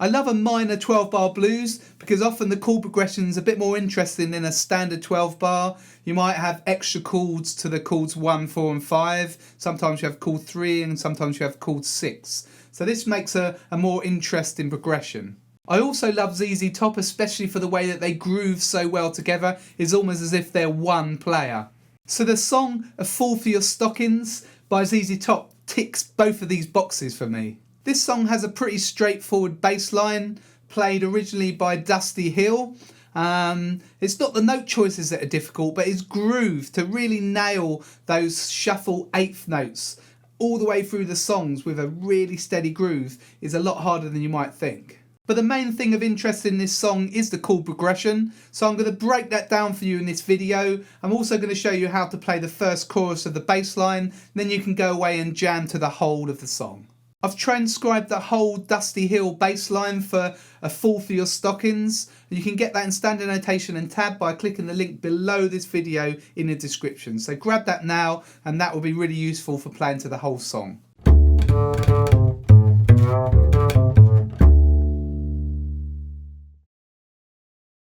I love a minor 12-bar blues because often the chord progression is a bit more interesting than a standard 12-bar. You might have extra chords to the chords 1, 4 and 5. Sometimes you have chord 3 and sometimes you have chord 6. So this makes a more interesting progression. I also love ZZ Top, especially for the way that they groove so well together. It's almost as if they're one player. So the song A Fool for Your Stockings by ZZ Top ticks both of these boxes for me. This song has a pretty straightforward bass line, played originally by Dusty Hill. It's not the note choices that are difficult, but it's groove to really nail those shuffle eighth notes all the way through the songs with a really steady groove is a lot harder than you might think. But the main thing of interest in this song is the chord progression, so I'm going to break that down for you in this video. I'm also going to show you how to play the first chorus of the bass line, then you can go away and jam to the whole of the song. I've transcribed the whole Dusty Hill bass line for A Fool for Your Stockings. You can get that in standard notation and tab by clicking the link below this video in the description. So grab that now and that will be really useful for playing to the whole song.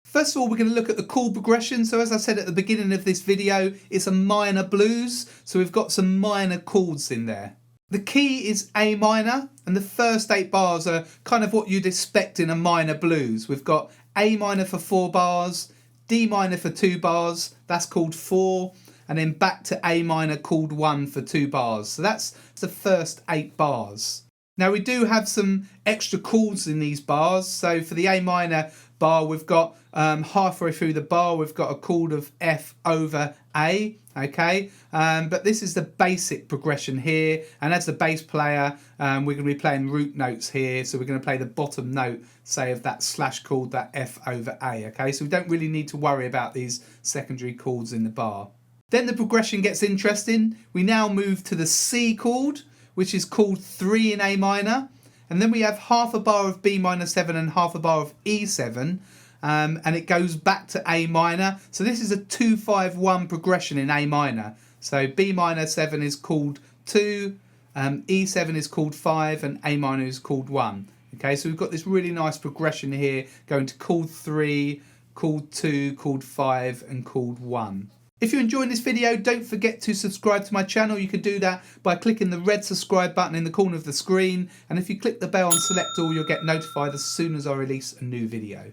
First of all, we're going to look at the chord progression. So as I said at the beginning of this video, it's a minor blues. So we've got some minor chords in there. The key is A minor, and the first 8 bars are kind of what you'd expect in a minor blues. We've got A minor for 4 bars, D minor for 2 bars, that's called 4, and then back to A minor called 1 for 2 bars. So that's the first 8 bars. Now we do have some extra chords in these bars. So for the A minor bar, we've got halfway through the bar, we've got a chord of F over A. Okay, but this is the basic progression here, and as the bass player we're going to be playing root notes here, so we're going to play the bottom note, say, of that slash chord, that F over A. Okay, so we don't really need to worry about these secondary chords in the bar. Then the progression gets interesting. We now move to the C chord, which is called 3 in A minor, and then we have half a bar of B minor 7 and half a bar of E7. And it goes back to A minor. So this is a 2-5-1 progression in A minor. So B minor 7 is called 2, E7 is called 5, and A minor is called 1. Okay, so we've got this really nice progression here going to chord 3, chord 2, chord 5, and chord 1. If you're enjoying this video, don't forget to subscribe to my channel. You can do that by clicking the red subscribe button in the corner of the screen. And if you click the bell and select all, you'll get notified as soon as I release a new video.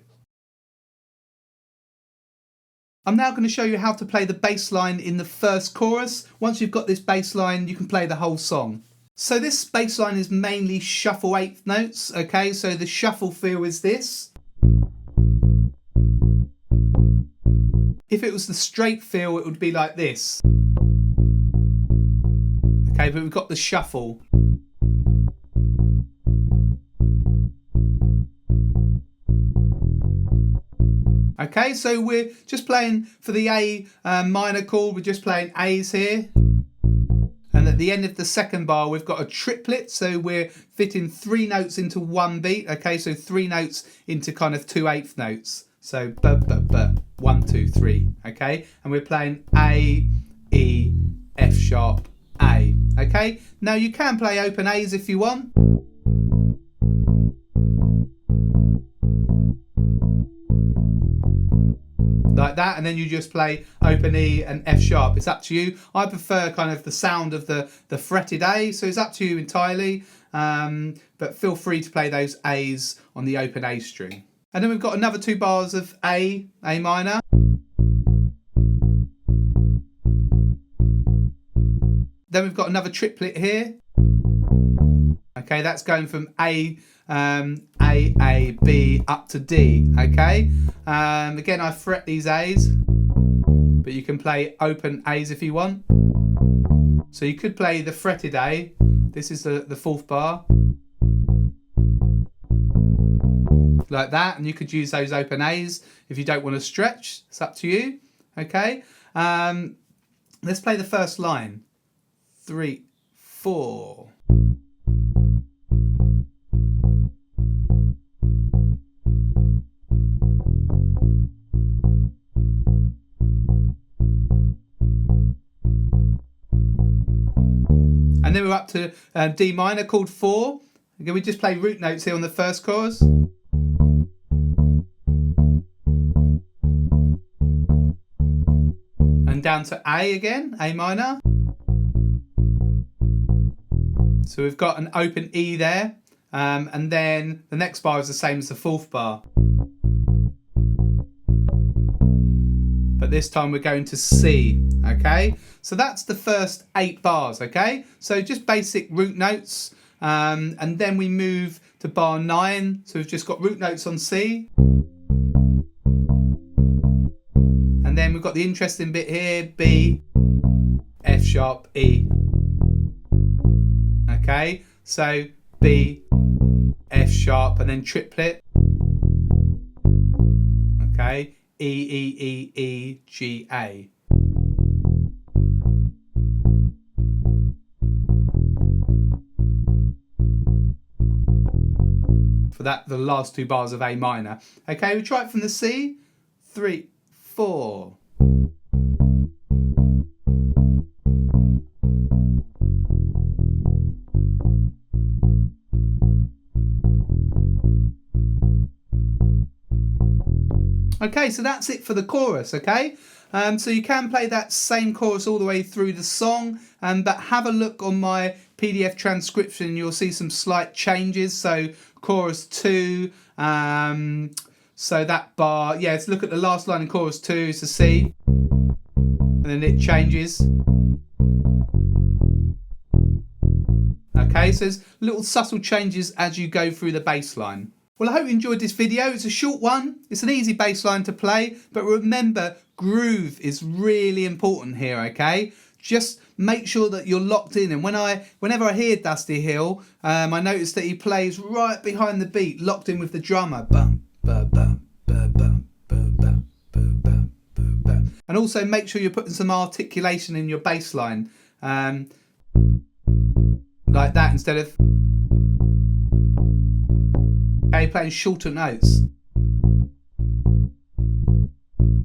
I'm now going to show you how to play the bass line in the first chorus. Once you've got this bass line, you can play the whole song. So this bass line is mainly shuffle eighth notes. Okay, so the shuffle feel is this. If it was the straight feel, it would be like this. Okay, but we've got the shuffle. Okay, so we're just playing for the A minor chord, we're just playing A's here. And at the end of the second bar, we've got a triplet, so we're fitting 3 notes into 1 beat. Okay, so 3 notes into kind of 2/8 notes. So b b b 1 2 3. Okay, and we're playing A, E, F sharp, A. Okay, now you can play open A's if you want. Like that, and then you just play open E and F sharp. It's up to you. I prefer kind of the sound of the fretted A, so it's up to you entirely, but feel free to play those A's on the open A string. And then we've got another 2 bars of A minor. Then we've got another triplet here. Okay, that's going from A, B up to D. Okay, again, I fret these A's, but you can play open A's if you want. So you could play the fretted A. This is the 4th bar, like that, and you could use those open A's if you don't want to stretch. It's up to you. Okay, let's play the first line. 3, 4. And then we're up to D minor chord 4. Again, we just play root notes here on the first chorus. And down to A again, A minor. So we've got an open E there. And then the next bar is the same as the fourth bar. But this time we're going to C, okay? So that's the first 8 bars, okay? So just basic root notes. And then we move to bar 9. So we've just got root notes on C. And then we've got the interesting bit here, B, F sharp, E. Okay, so B, F sharp, and then triplet. Okay, E, E, E, E, G, A. For that, the last 2 bars of A minor. Okay, we try it from the C. 3, 4. Okay, so that's it for the chorus, okay? So you can play that same chorus all the way through the song, but have a look on my PDF transcription and you'll see some slight changes. So chorus 2, so that bar, yeah, let's look at the last line in chorus 2, it's a C, and then it changes. Okay, so there's little subtle changes as you go through the bass line. Well, I hope you enjoyed this video. It's a short one. It's an easy bass line to play, but remember, groove is really important here, okay? Just make sure that you're locked in. And whenever I hear Dusty Hill, I notice that he plays right behind the beat, locked in with the drummer. Bum, ba, bum, ba, bum, ba, bum, ba, bum, ba, bum. And also make sure you're putting some articulation in your bass line, like that instead of playing shorter notes.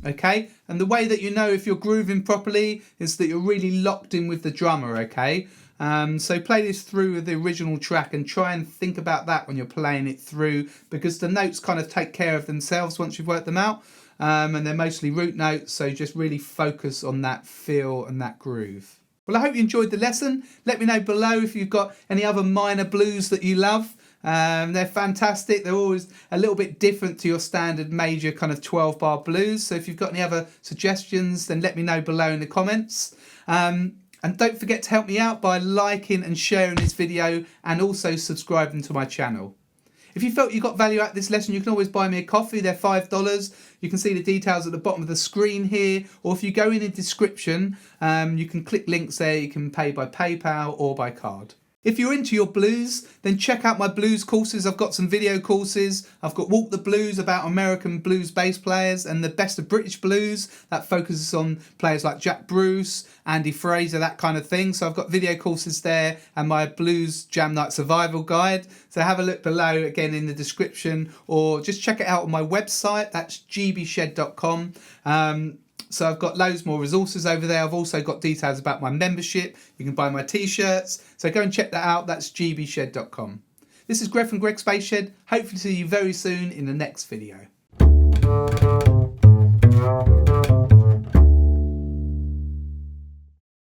Okay, and the way that you know if you're grooving properly is that you're really locked in with the drummer, okay? So play this through with the original track and try and think about that when you're playing it through, because the notes kind of take care of themselves once you've worked them out, and they're mostly root notes, so just really focus on that feel and that groove. Well, I hope you enjoyed the lesson. Let me know below if you've got any other minor blues that you love. They're fantastic. They're always a little bit different to your standard major kind of 12-bar blues. So if you've got any other suggestions, then let me know below in the comments. And don't forget to help me out by liking and sharing this video and also subscribing to my channel. If you felt you got value out of this lesson, you can always buy me a coffee. They're $5. You can see the details at the bottom of the screen here. Or if you go in the description, you can click links there. You can pay by PayPal or by card. If you're into your blues, then check out my blues courses. I've got some video courses. I've got Walk the Blues about American blues bass players, and the Best of British Blues that focuses on players like Jack Bruce, Andy Fraser, that kind of thing. So I've got video courses there, and my Blues Jam Night Survival Guide. So have a look below again in the description, or just check it out on my website. That's gbshed.com. So I've got loads more resources over there. I've also got details about my membership. You can buy my t-shirts. So go and check that out. That's gbshed.com. This is Greg from Greg's Bass Shed. Hopefully see you very soon in the next video.